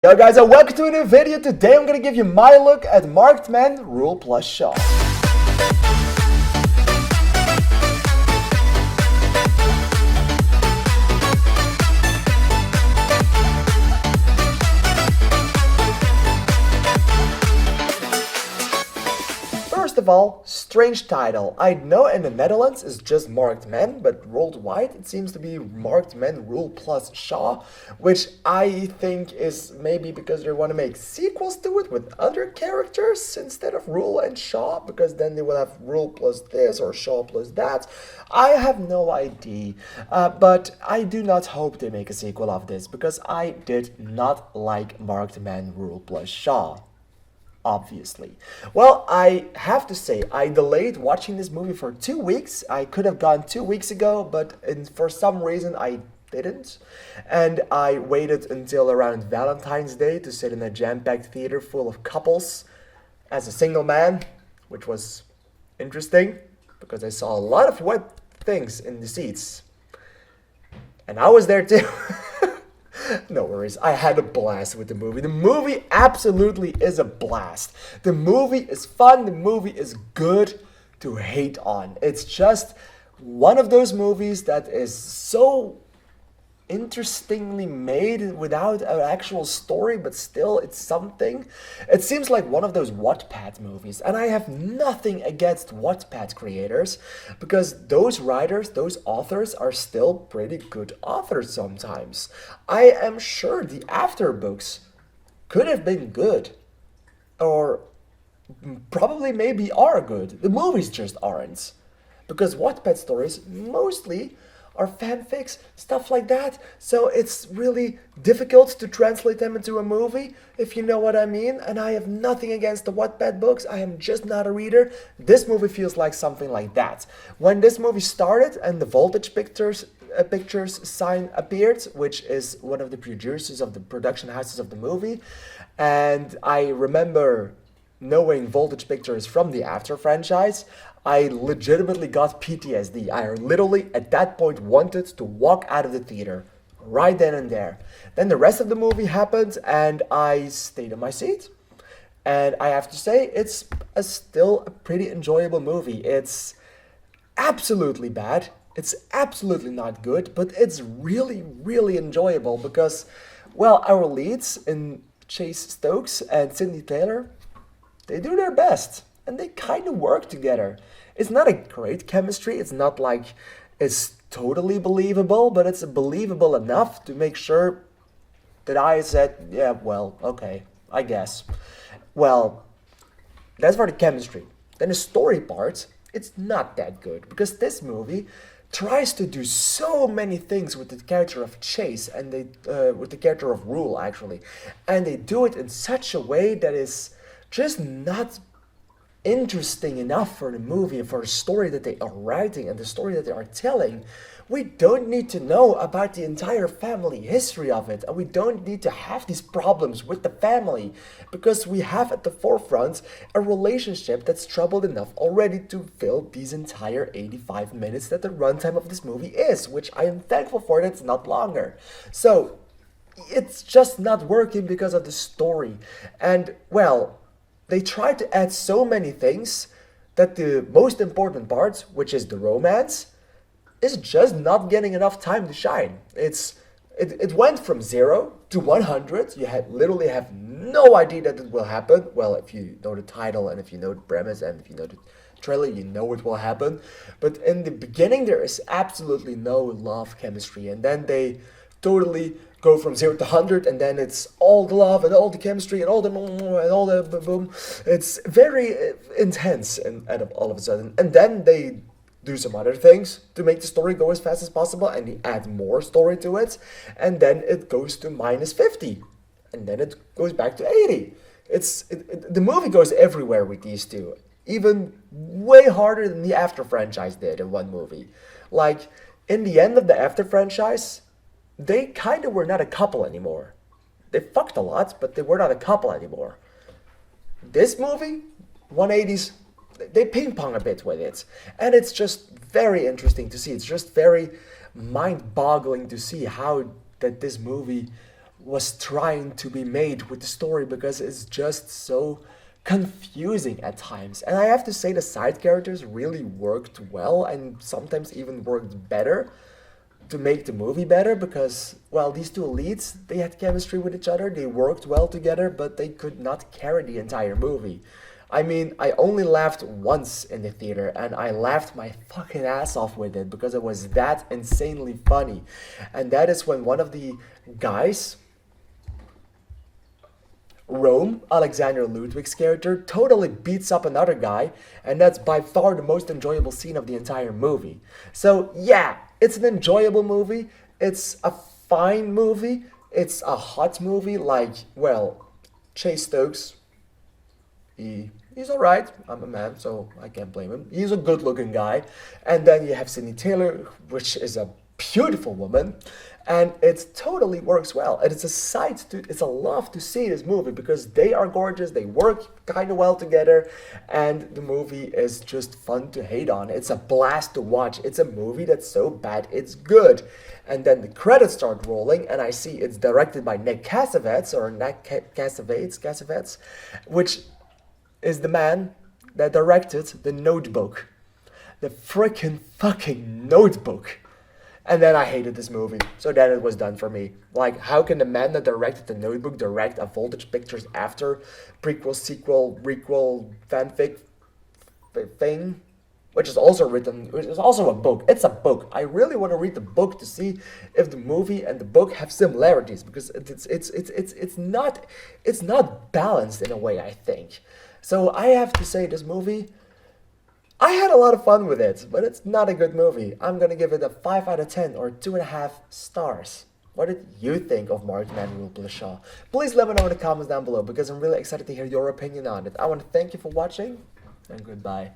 Yo guys, and welcome to a new video. Today I'm gonna give you my look at Marked Men Rule Plus Shaw. First of all, strange title. I know in the Netherlands it's just Marked Men, but worldwide it seems to be Marked Men Rule Plus Shaw, which I think is maybe because they want to make sequels to it with other characters instead of Rule and Shaw, because then they will have Rule plus this or Shaw plus that. I have no idea, but I do not hope they make a sequel of this, because I did not like Marked Men Rule plus Shaw. Obviously. Well, I have to say, I delayed watching this movie for 2 weeks. I could have gone 2 weeks ago, but for some reason I didn't. And I waited until around Valentine's Day to sit in a jam-packed theater full of couples as a single man, which was interesting because I saw a lot of wet things in the seats. And I was there too. No worries, I had a blast with the movie. The movie absolutely is a blast. The movie is fun, the movie is good to hate on. It's just one of those movies that is so interestingly made without an actual story, but still it's something. It seems like one of those Wattpad movies, and I have nothing against Wattpad creators, because those writers, those authors are still pretty good authors sometimes. I am sure the after books could have been good, or probably maybe are good. The movies just aren't, because Wattpad stories mostly are fanfics, stuff like that. So it's really difficult to translate them into a movie, if you know what I mean. And I have nothing against the Wattpad books. I am just not a reader. This movie feels like something like that. When this movie started and the Voltage Pictures sign appeared, which is one of the producers of the production houses of the movie, and I remember knowing Voltage Pictures from the After franchise, I legitimately got PTSD. I literally, at that point, wanted to walk out of the theater right then and there. Then the rest of the movie happened, and I stayed in my seat. And I have to say, it's still a pretty enjoyable movie. It's absolutely bad. It's absolutely not good, but it's really, really enjoyable because, well, our leads in Chase Stokes and Cindy Taylor, they do their best. And they kind of work together. It's not a great chemistry. It's not like it's totally believable, but it's believable enough to make sure that I said, yeah, well, okay, I guess. Well, that's for the chemistry. Then the story part, it's not that good, because this movie tries to do so many things with the character of Chase and with the character of Rule, actually. And they do it in such a way that is just not interesting enough for the movie and for the story that they are writing and the story that they are telling. We don't need to know about the entire family history of it, and we don't need to have these problems with the family, because we have at the forefront a relationship that's troubled enough already to fill these entire 85 minutes that the runtime of this movie is, which I am thankful for that it's not longer. So it's just not working because of the story. And well, they try to add so many things that the most important part, which is the romance, is just not getting enough time to shine. It went from 0 to 100. You literally have no idea that it will happen. Well, if you know the title and if you know the premise and if you know the trailer, you know it will happen. But in the beginning, there is absolutely no love chemistry. And then they totally go from 0 to 100, and then it's all the love and all the chemistry and all the boom. It's very intense and all of a sudden. And then they do some other things to make the story go as fast as possible, and they add more story to it, and then it goes to minus 50, and then it goes back to 80. The movie goes everywhere with these two, even way harder than the After franchise did in one movie. Like, in the end of the After franchise, they kind of were not a couple anymore. They fucked a lot, but they were not a couple anymore. This movie, 180s, they ping pong a bit with it. And it's just very interesting to see. It's just very mind-boggling to see how that this movie was trying to be made with the story because it's just so confusing at times. And I have to say, the side characters really worked well and sometimes even worked better to make the movie better because, well, these two leads, they had chemistry with each other, they worked well together, but they could not carry the entire movie. I mean, I only laughed once in the theater and I laughed my fucking ass off with it because it was that insanely funny. And that is when one of the guys, Rome, Alexander Ludwig's character, totally beats up another guy, and that's by far the most enjoyable scene of the entire movie. So, yeah, it's an enjoyable movie, it's a fine movie, it's a hot movie, like, well, Chase Stokes, he's alright. I'm a man, so I can't blame him. He's a good looking guy. And then you have Sydney Taylor, which is a beautiful woman. And it totally works well. And it's a love to see this movie because they are gorgeous, they work kind of well together, and the movie is just fun to hate on. It's a blast to watch. It's a movie that's so bad it's good. And then the credits start rolling, and I see it's directed by Nick Cassavetes, which is the man that directed The Notebook. The freaking fucking Notebook. And then I hated this movie. So then it was done for me. Like, how can the man that directed The Notebook direct a Voltage Pictures after prequel, sequel, requel, fanfic thing? Which is also a book. It's a book. I really want to read the book to see if the movie and the book have similarities because it's not balanced in a way, I think. So I have to say this movie, I had a lot of fun with it, but it's not a good movie. I'm gonna give it a 5 out of 10 or 2.5 stars. What did you think of Mark Manuel Blashaw? Please let me know in the comments down below because I'm really excited to hear your opinion on it. I want to thank you for watching and goodbye.